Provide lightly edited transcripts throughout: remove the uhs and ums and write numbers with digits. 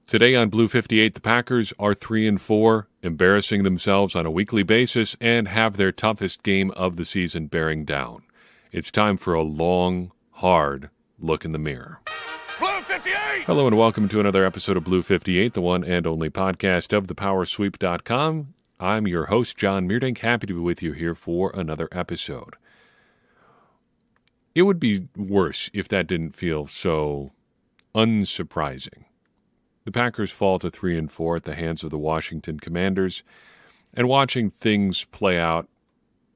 Today on Blue 58, the Packers are 3-4, embarrassing themselves on a weekly basis and have their toughest game of the season bearing down. It's time for a long, hard look in the mirror. Blue 58! Hello and welcome to another episode of Blue 58, the one and only podcast of thepowersweep.com. I'm your host, John Meerdink. Happy to be with you here for another episode. It would be worse if that didn't feel so unsurprising. The Packers fall to 3-4 at the hands of the Washington Commanders, and watching things play out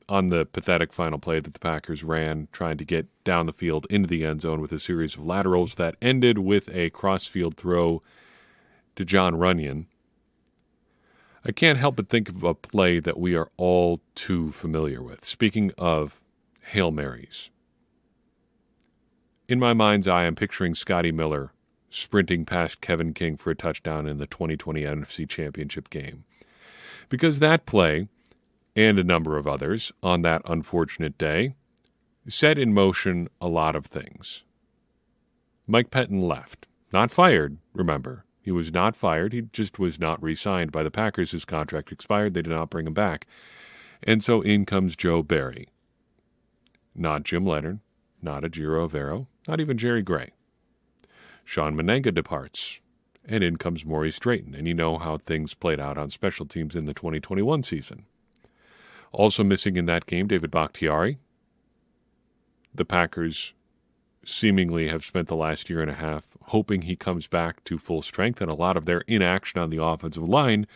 on the pathetic final play that the Packers ran, trying to get down the field into the end zone with a series of laterals that ended with a cross-field throw to Jon Runyan, I can't help but think of a play that we are all too familiar with. Speaking of Hail Marys, in my mind's eye, I'm picturing Scotty Miller sprinting past Kevin King for a touchdown in the 2020 NFC Championship game. Because that play, and a number of others on that unfortunate day, set in motion a lot of things. Mike Pettine left. Not fired, remember. He was not fired. He just was not re-signed by the Packers. His contract expired. They did not bring him back. And so in comes Joe Barry. Not Jim Leonard, not Ejiro Evero, not even Jerry Gray. Sean Menenga departs, and in comes Maurice Drayton, and you know how things played out on special teams in the 2021 season. Also missing in that game, David Bakhtiari. The Packers seemingly have spent the last year and a half hoping he comes back to full strength, and a lot of their inaction on the offensive line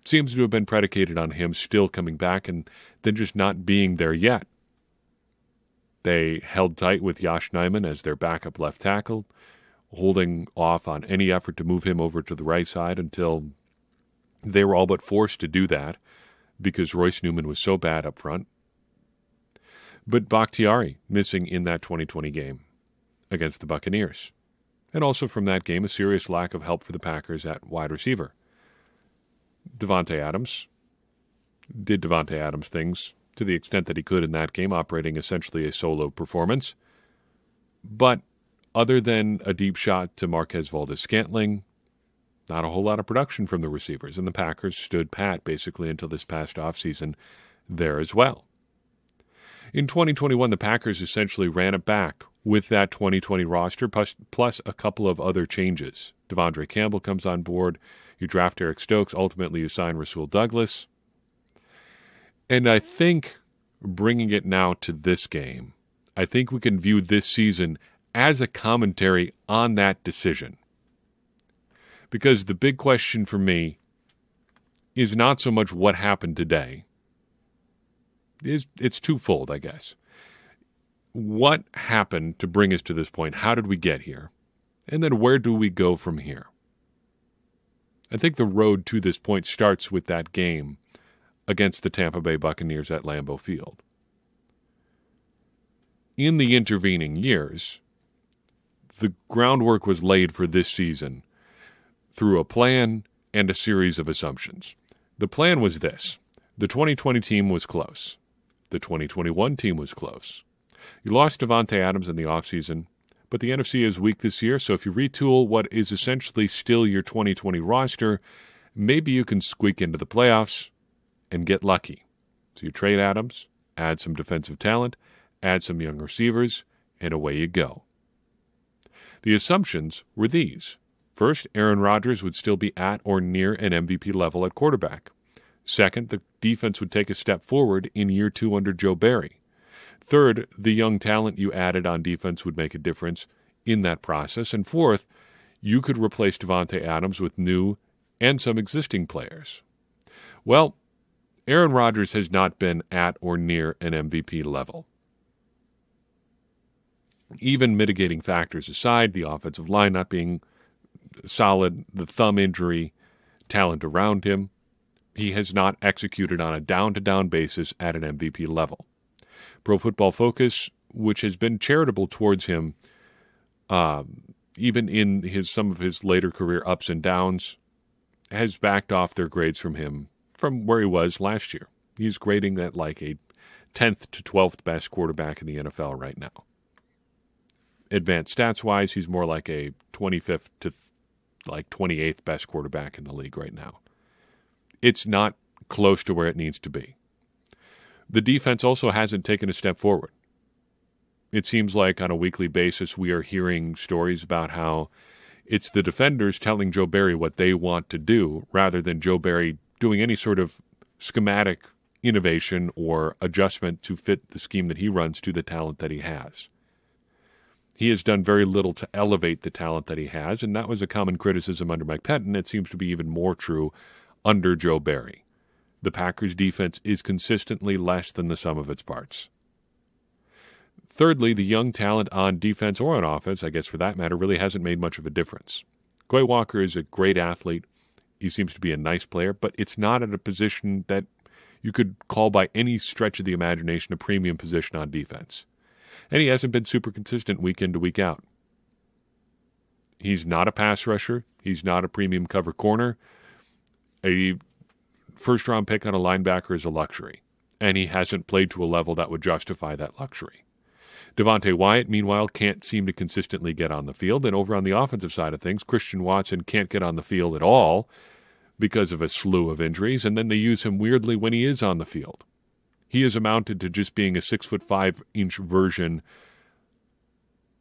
seems to have been predicated on him still coming back and then just not being there yet. They held tight with Yosh Nijman as their backup left tackle, holding off on any effort to move him over to the right side until they were all but forced to do that because Royce Newman was so bad up front. But Bakhtiari missing in that 2020 game against the Buccaneers. And also from that game, a serious lack of help for the Packers at wide receiver. Davante Adams did Davante Adams things to the extent that he could in that game, operating essentially a solo performance. But other than a deep shot to Marquez Valdes-Scantling, not a whole lot of production from the receivers, and the Packers stood pat basically until this past offseason there as well. In 2021, the Packers essentially ran it back with that 2020 roster, plus a couple of other changes. Devondre Campbell comes on board, you draft Eric Stokes, ultimately you sign Rasul Douglas. And I think bringing it now to this game, I think we can view this season as a commentary on that decision. Because the big question for me is not so much what happened today. It's twofold, I guess. What happened to bring us to this point? How did we get here? And then where do we go from here? I think the road to this point starts with that game against the Tampa Bay Buccaneers at Lambeau Field. In the intervening years, the groundwork was laid for this season through a plan and a series of assumptions. The plan was this. The 2020 team was close. The 2021 team was close. You lost Davante Adams in the offseason, but the NFC is weak this year, so if you retool what is essentially still your 2020 roster, maybe you can squeak into the playoffs and get lucky. So you trade Adams, add some defensive talent, add some young receivers, and away you go. The assumptions were these. First, Aaron Rodgers would still be at or near an MVP level at quarterback. Second, the defense would take a step forward in year 2 under Joe Barry. Third, the young talent you added on defense would make a difference in that process. And fourth, you could replace Davante Adams with new and some existing players. Well, Aaron Rodgers has not been at or near an MVP level. Even mitigating factors aside, the offensive line not being solid, the thumb injury, talent around him, he has not executed on a down-to-down basis at an MVP level. Pro Football Focus, which has been charitable towards him, even in some of his later career ups and downs, has backed off their grades from him from where he was last year. He's grading at like a 10th to 12th best quarterback in the NFL right now. Advanced stats-wise, he's more like a 25th to like 28th best quarterback in the league right now. It's not close to where it needs to be. The defense also hasn't taken a step forward. It seems like on a weekly basis we are hearing stories about how it's the defenders telling Joe Barry what they want to do rather than Joe Barry doing any sort of schematic innovation or adjustment to fit the scheme that he runs to the talent that he has. He has done very little to elevate the talent that he has, and that was a common criticism under Mike Pettine. It seems to be even more true under Joe Barry. The Packers' defense is consistently less than the sum of its parts. Thirdly, the young talent on defense or on offense, I guess for that matter, really hasn't made much of a difference. Quay Walker is a great athlete. He seems to be a nice player, but it's not at a position that you could call by any stretch of the imagination a premium position on defense. And he hasn't been super consistent week in to week out. He's not a pass rusher. He's not a premium cover corner. A first-round pick on a linebacker is a luxury, and he hasn't played to a level that would justify that luxury. Devonte Wyatt, meanwhile, can't seem to consistently get on the field, and over on the offensive side of things, Christian Watson can't get on the field at all because of a slew of injuries, and then they use him weirdly when he is on the field. He has amounted to just being a 6'5" version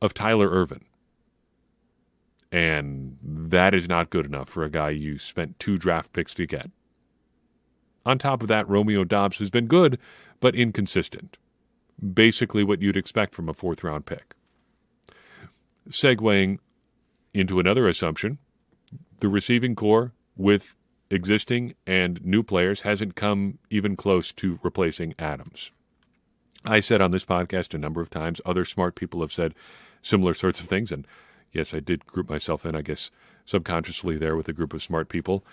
of Tyler Ervin. And that is not good enough for a guy you spent 2 draft picks to get. On top of that, Romeo Doubs has been good, but inconsistent. Basically what you'd expect from a 4th-round pick. Segueing into another assumption, the receiving core with existing and new players hasn't come even close to replacing Adams. I said on this podcast a number of times, other smart people have said similar sorts of things, and yes, I did group myself in, I guess, subconsciously there with a group of smart people.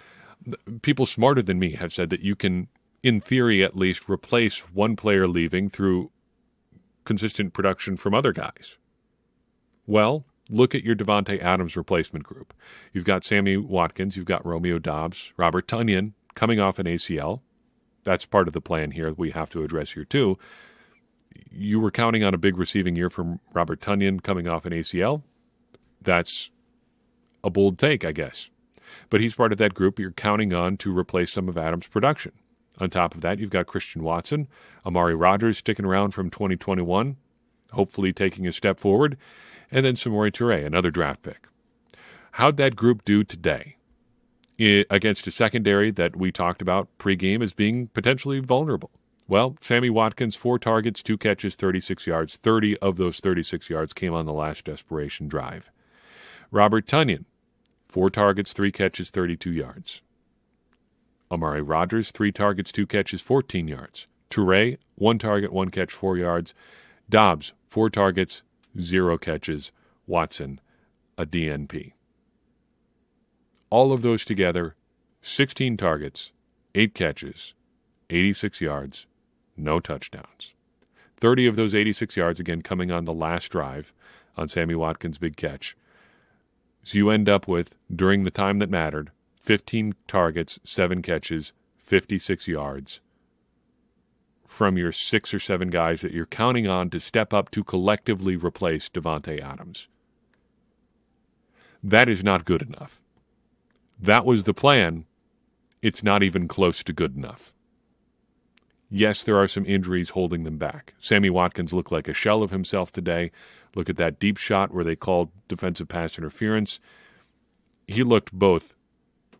People smarter than me have said that you can, in theory at least, replace one player leaving through consistent production from other guys. Well, look at your Davante Adams replacement group. You've got Sammy Watkins, you've got Romeo Doubs, Robert Tonyan coming off an ACL. That's part of the plan here we have to address here too. You were counting on a big receiving year from Robert Tonyan coming off an ACL. That's a bold take, I guess. But he's part of that group you're counting on to replace some of Adams' production. On top of that, you've got Christian Watson, Amari Rodgers sticking around from 2021, hopefully taking a step forward, and then Samori Toure, another draft pick. How'd that group do today against a secondary that we talked about pregame as being potentially vulnerable? Well, Sammy Watkins, 4 targets, 2 catches, 36 yards. 30 of those 36 yards came on the last desperation drive. Robert Tonyan, 4 targets, 3 catches, 32 yards. Amari Rodgers, 3 targets, 2 catches, 14 yards. Toure, 1 target, 1 catch, 4 yards. Doubs, 4 targets, 0 catches. Watson, a DNP. All of those together, 16 targets, 8 catches, 86 yards, no touchdowns. 30 of those 86 yards, again, coming on the last drive on Sammy Watkins' big catch. So you end up with, during the time that mattered, 15 targets, 7 catches, 56 yards from your 6 or 7 guys that you're counting on to step up to collectively replace Davante Adams. That is not good enough. That was the plan. It's not even close to good enough. Yes, there are some injuries holding them back. Sammy Watkins looked like a shell of himself today. Look at that deep shot where they called defensive pass interference. He looked both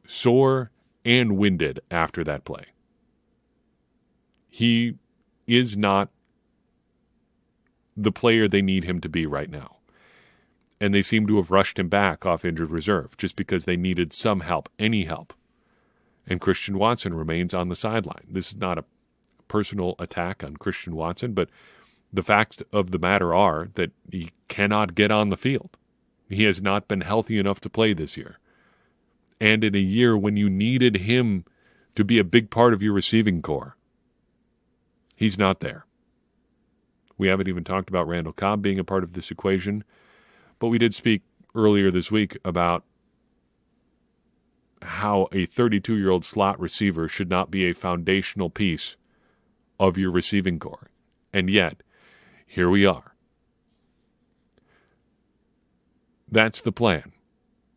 sore and winded after that play. He is not the player they need him to be right now. And they seem to have rushed him back off injured reserve just because they needed some help, any help. And Christian Watson remains on the sideline. This is not a personal attack on Christian Watson, but the facts of the matter are that he cannot get on the field. He has not been healthy enough to play this year. And in a year when you needed him to be a big part of your receiving core, he's not there. We haven't even talked about Randall Cobb being a part of this equation, but we did speak earlier this week about how a 32-year-old slot receiver should not be a foundational piece of your receiving core. And yet, here we are. That's the plan.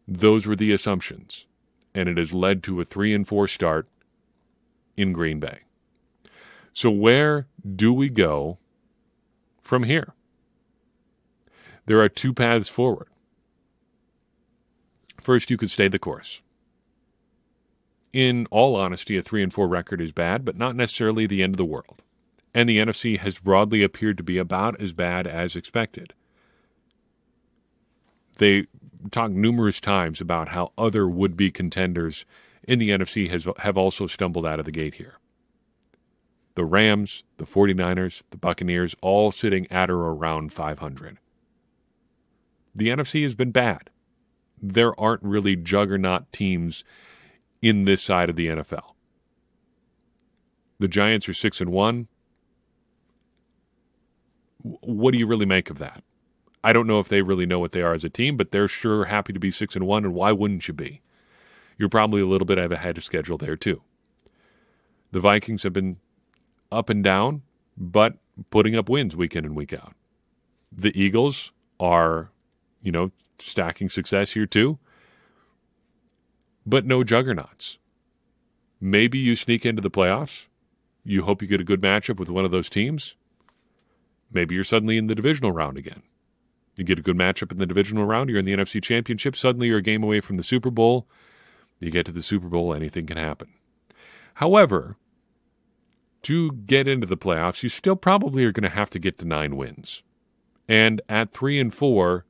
Those were the assumptions, and it has led to a 3-4 start in Green Bay. So where do we go from here? There are two paths forward. First, you could stay the course. In all honesty, a 3-4 record is bad, but not necessarily the end of the world. And the NFC has broadly appeared to be about as bad as expected. They talked numerous times about how other would-be contenders in the NFC have also stumbled out of the gate here. The Rams, the 49ers, the Buccaneers, all sitting at or around 500. The NFC has been bad. There aren't really juggernaut teams in this side of the NFL. The Giants are 6-1. What do you really make of that? I don't know if they really know what they are as a team, but they're sure happy to be 6-1, and why wouldn't you be? You're probably a little bit ahead of schedule there, too. The Vikings have been up and down, but putting up wins week in and week out. The Eagles are, stacking success here, too, but no juggernauts. Maybe you sneak into the playoffs. You hope you get a good matchup with one of those teams. Maybe you're suddenly in the divisional round again. You get a good matchup in the divisional round, you're in the NFC Championship, suddenly you're a game away from the Super Bowl. You get to the Super Bowl, anything can happen. However, to get into the playoffs, you still probably are going to have to get to 9 wins. And at 3-4,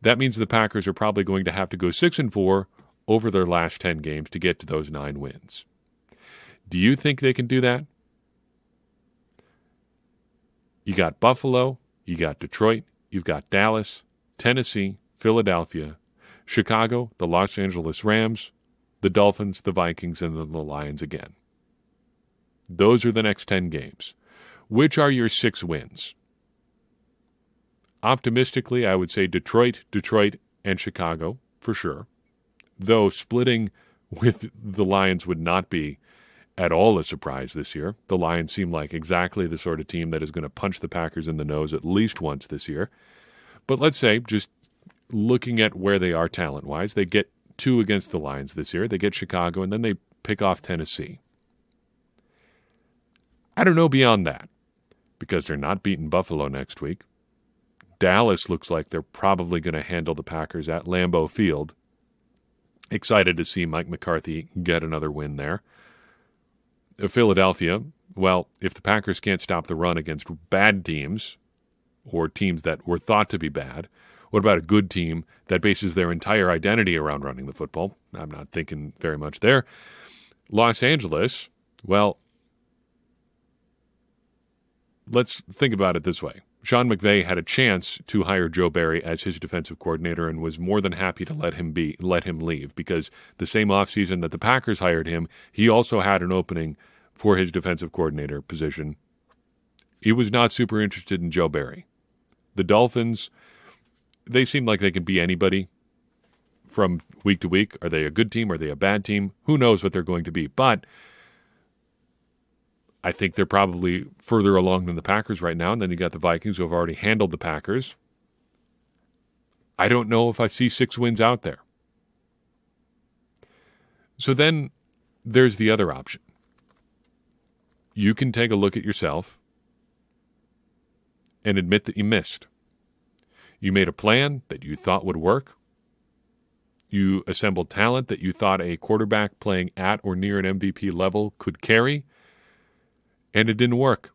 that means the Packers are probably going to have to go 6-4 over their last 10 games to get to those 9 wins. Do you think they can do that? You got Buffalo, you got Detroit, you've got Dallas, Tennessee, Philadelphia, Chicago, the Los Angeles Rams, the Dolphins, the Vikings, and then the Lions again. Those are the next 10 games. Which are your 6 wins? Optimistically, I would say Detroit, and Chicago, for sure. Though splitting with the Lions would not be at all a surprise this year. The Lions seem like exactly the sort of team that is going to punch the Packers in the nose at least once this year. But let's say, just looking at where they are talent-wise, they get 2 against the Lions this year. They get Chicago, and then they pick off Tennessee. I don't know beyond that, because they're not beating Buffalo next week. Dallas looks like they're probably going to handle the Packers at Lambeau Field. Excited to see Mike McCarthy get another win there. Philadelphia, well, if the Packers can't stop the run against bad teams, or teams that were thought to be bad, what about a good team that bases their entire identity around running the football? I'm not thinking very much there. Los Angeles, well, let's think about it this way. Sean McVay had a chance to hire Joe Barry as his defensive coordinator and was more than happy to let him leave, because the same offseason that the Packers hired him, he also had an opening for his defensive coordinator position. He was not super interested in Joe Barry. The Dolphins, they seem like they can be anybody from week to week. Are they a good team? Are they a bad team? Who knows what they're going to be? But I think they're probably further along than the Packers right now. And then you got the Vikings, who have already handled the Packers. I don't know if I see 6 wins out there. So then there's the other option. You can take a look at yourself and admit that you missed. You made a plan that you thought would work. You assembled talent that you thought a quarterback playing at or near an MVP level could carry, and it didn't work.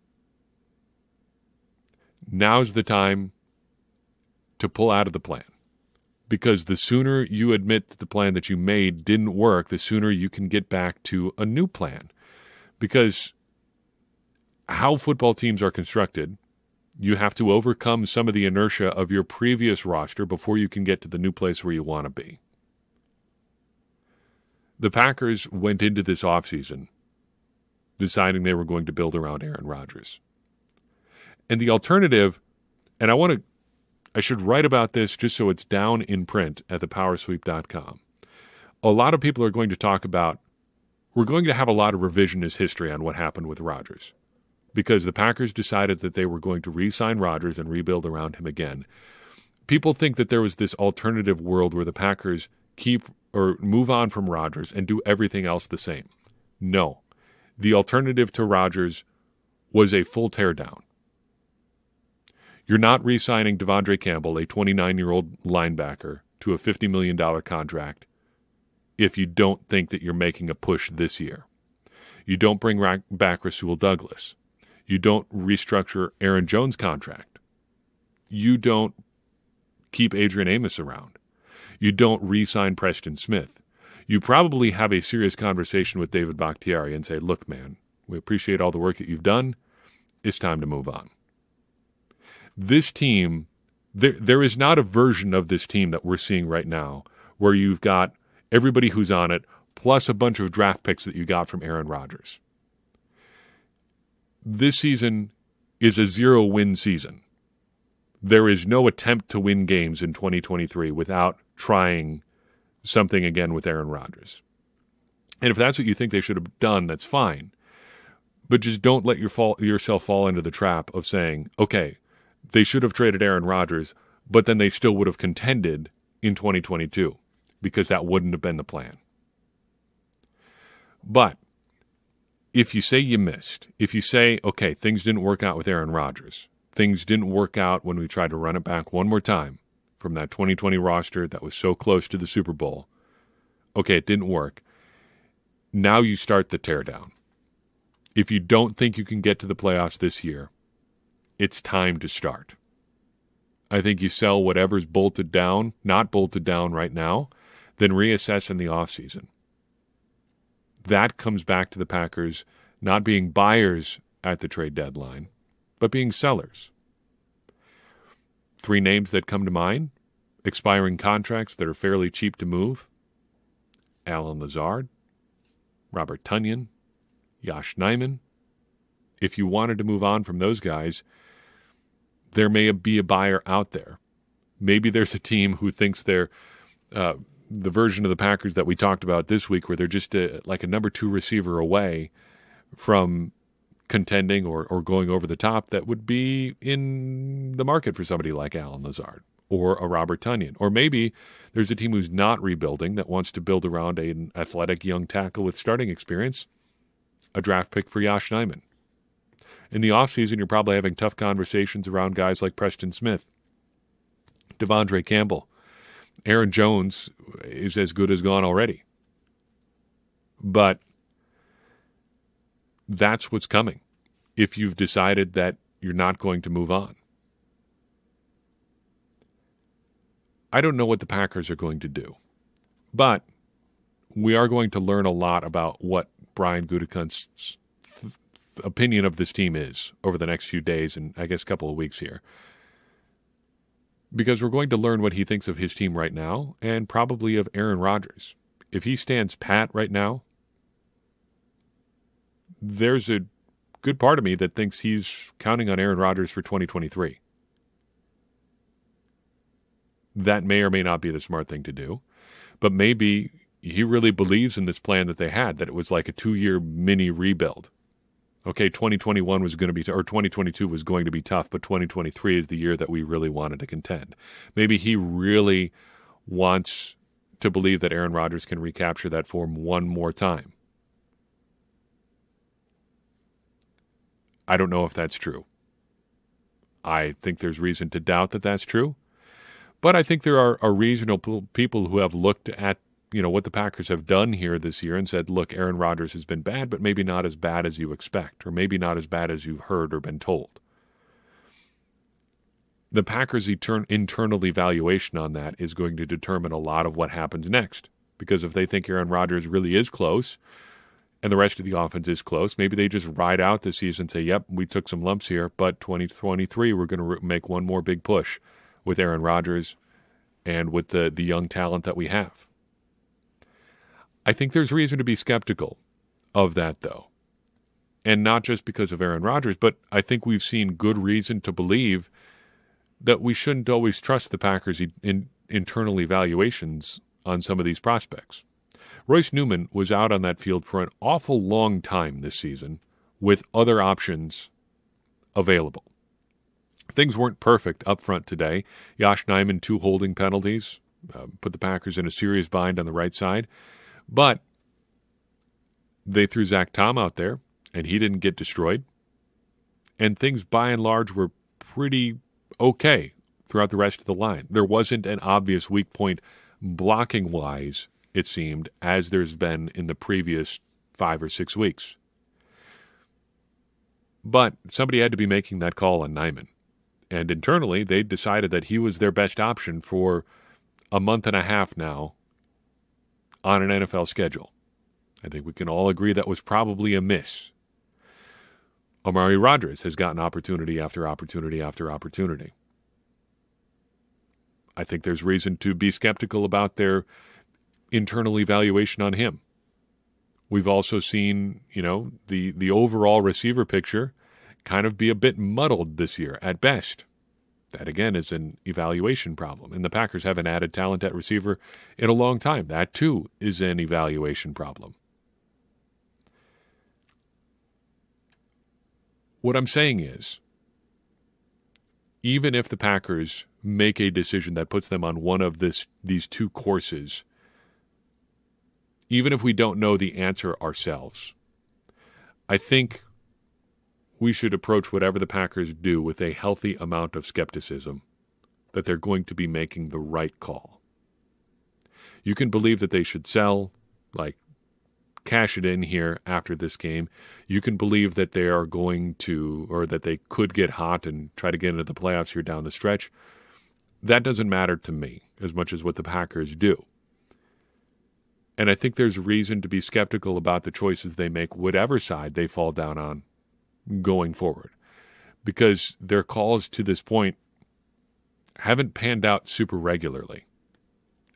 Now's the time to pull out of the plan, because the sooner you admit that the plan that you made didn't work, the sooner you can get back to a new plan. Because how football teams are constructed, you have to overcome some of the inertia of your previous roster before you can get to the new place where you want to be. The Packers went into this offseason deciding they were going to build around Aaron Rodgers. And the alternative, and I should write about this just so it's down in print at thepowersweep.com. A lot of people are going to talk about, we're going to have a lot of revisionist history on what happened with Rodgers, because the Packers decided that they were going to re-sign Rodgers and rebuild around him again. People think that there was this alternative world where the Packers keep or move on from Rodgers and do everything else the same. No. The alternative to Rodgers was a full teardown. You're not re-signing Devondre Campbell, a 29-year-old linebacker, to a $50 million contract if you don't think that you're making a push this year. You don't bring back Rasul Douglas. You don't restructure Aaron Jones' contract. You don't keep Adrian Amos around. You don't re-sign Preston Smith. You probably have a serious conversation with David Bakhtiari and say, look, man, we appreciate all the work that you've done. It's time to move on. This team, there is not a version of this team that we're seeing right now where you've got everybody who's on it plus a bunch of draft picks that you got from Aaron Rodgers. This season is a 0-win season. There is no attempt to win games in 2023 without trying something again with Aaron Rodgers. And if that's what you think they should have done, that's fine. But just don't let yourself fall into the trap of saying, okay, they should have traded Aaron Rodgers, but then they still would have contended in 2022 because that wouldn't have been the plan. But if you say you missed, if you say, okay, things didn't work out with Aaron Rodgers, things didn't work out when we tried to run it back one more time from that 2020 roster that was so close to the Super Bowl, okay, it didn't work. Now you start the teardown. If you don't think you can get to the playoffs this year, it's time to start. I think you sell whatever's bolted down, not bolted down right now, then reassess in the offseason. That comes back to the Packers not being buyers at the trade deadline, but being sellers. 3 names that come to mind, expiring contracts that are fairly cheap to move: Allen Lazard, Robert Tonyan, Yosh Nijman. If you wanted to move on from those guys, there may be a buyer out there. Maybe there's a team who thinks they're the version of the Packers that we talked about this week, where they're just like a number 2 receiver away from contending or going over the top, that would be in the market for somebody like Allen Lazard or a Robert Tonyan. Or maybe there's a team who's not rebuilding that wants to build around an athletic young tackle with starting experience, a draft pick for Yosh Nijman. In the offseason, you're probably having tough conversations around guys like Preston Smith, Devondre Campbell. Aaron Jones is as good as gone already. But that's what's coming if you've decided that you're not going to move on. I don't know what the Packers are going to do, but we are going to learn a lot about what Brian Gutekunst's opinion of this team is over the next few days and I guess a couple of weeks here. Because we're going to learn what he thinks of his team right now and probably of Aaron Rodgers. If he stands pat right now, there's a good part of me that thinks he's counting on Aaron Rodgers for 2023. That may or may not be the smart thing to do, but maybe he really believes in this plan that they had, that it was like a 2-year mini rebuild. Okay, 2021 was going to be, or 2022 was going to be tough, but 2023 is the year that we really wanted to contend. Maybe he really wants to believe that Aaron Rodgers can recapture that form one more time. I don't know if that's true. I think there's reason to doubt that that's true, but I think there are reasonable people who have looked at what the Packers have done here this year and said, look, Aaron Rodgers has been bad, but maybe not as bad as you expect, or maybe not as bad as you've heard or been told. The Packers' internal evaluation on that is going to determine a lot of what happens next, because if they think Aaron Rodgers really is close and the rest of the offense is close, maybe they just ride out this season and say, yep, we took some lumps here, but 2023 we're going to make one more big push with Aaron Rodgers and with the young talent that we have. I think there's reason to be skeptical of that, though. And not just because of Aaron Rodgers, but I think we've seen good reason to believe that we shouldn't always trust the Packers' internal evaluations on some of these prospects. Royce Newman was out on that field for an awful long time this season with other options available. Things weren't perfect up front today. Yosh Nijman, 2 holding penalties. put the Packers in a serious bind on the right side. But they threw Zach Tom out there, and he didn't get destroyed. And things, by and large, were pretty okay throughout the rest of the line. There wasn't an obvious weak point blocking-wise, it seemed, as there's been in the previous 5 or 6 weeks. But somebody had to be making that call on Nijman. And internally, they decided that he was their best option for a month and a half now on an NFL schedule. I think we can all agree that was probably a miss. Amari Rodgers has gotten opportunity after opportunity after opportunity. I think there's reason to be skeptical about their internal evaluation on him. We've also seen, the overall receiver picture kind of be a bit muddled this year at best. That, again, is an evaluation problem. And the Packers haven't added talent at receiver in a long time. That, too, is an evaluation problem. What I'm saying is, even if the Packers make a decision that puts them on one of these two courses, even if we don't know the answer ourselves, I think we should approach whatever the Packers do with a healthy amount of skepticism that they're going to be making the right call. You can believe that they should sell, cash it in here after this game. You can believe that they are going to, or that they could get hot and try to get into the playoffs here down the stretch. That doesn't matter to me as much as what the Packers do. And I think there's reason to be skeptical about the choices they make, whatever side they fall down on going forward. Because their calls to this point haven't panned out super regularly.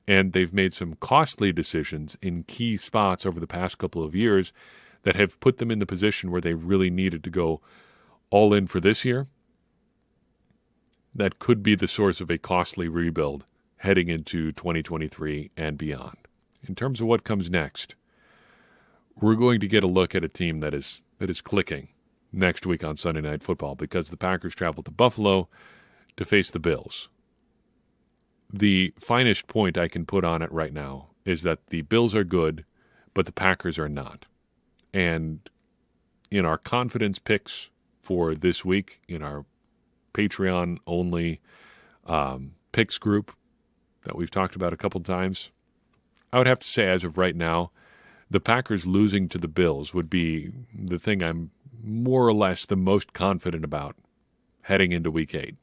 And they've made some costly decisions in key spots over the past couple of years that have put them in the position where they really needed to go all in for this year. That could be the source of a costly rebuild heading into 2023 and beyond. In terms of what comes next, we're going to get a look at a team that is clicking next week on Sunday Night Football, because the Packers travel to Buffalo to face the Bills. The finest point I can put on it right now is that the Bills are good, but the Packers are not. And in our confidence picks for this week, in our Patreon-only picks group that we've talked about a couple times, I would have to say, as of right now, the Packers losing to the Bills would be the thing I'm more or less the most confident about heading into Week 8.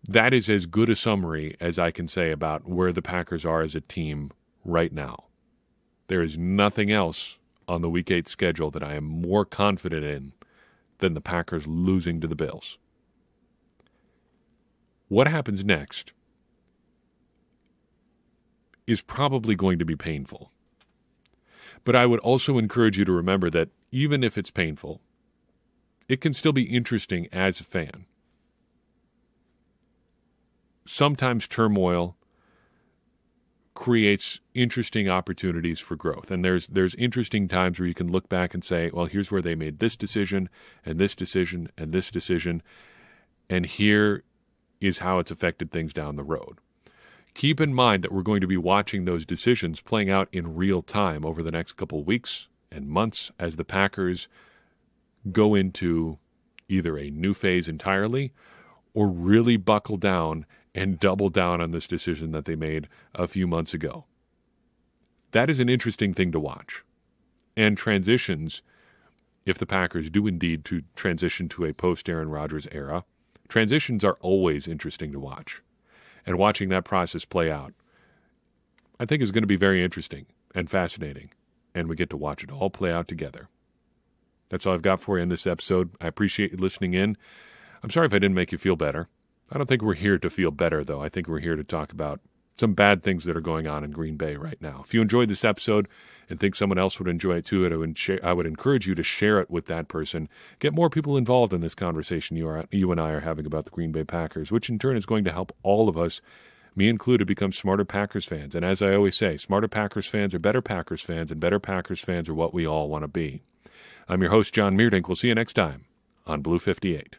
That is as good a summary as I can say about where the Packers are as a team right now. There is nothing else on the Week 8 schedule that I am more confident in than the Packers losing to the Bills. What happens next is probably going to be painful. But I would also encourage you to remember that even if it's painful, it can still be interesting as a fan. Sometimes turmoil creates interesting opportunities for growth. And there's interesting times where you can look back and say, well, here's where they made this decision and this decision and this decision, and here is how it's affected things down the road. Keep in mind that we're going to be watching those decisions playing out in real time over the next couple weeks and months as the Packers go into either a new phase entirely or really buckle down and double down on this decision that they made a few months ago. That is an interesting thing to watch. And transitions, if the Packers do indeed to transition to a post-Aaron Rodgers era, transitions are always interesting to watch. And watching that process play out, I think, is going to be very interesting and fascinating. And we get to watch it all play out together. That's all I've got for you in this episode. I appreciate you listening in. I'm sorry if I didn't make you feel better. I don't think we're here to feel better, though. I think we're here to talk about some bad things that are going on in Green Bay right now. If you enjoyed this episode and think someone else would enjoy it too, I would encourage you to share it with that person. Get more people involved in this conversation you and I are having about the Green Bay Packers, which in turn is going to help all of us, me included, become smarter Packers fans. And as I always say, smarter Packers fans are better Packers fans, and better Packers fans are what we all want to be. I'm your host, John Meerdink. We'll see you next time on Blue 58.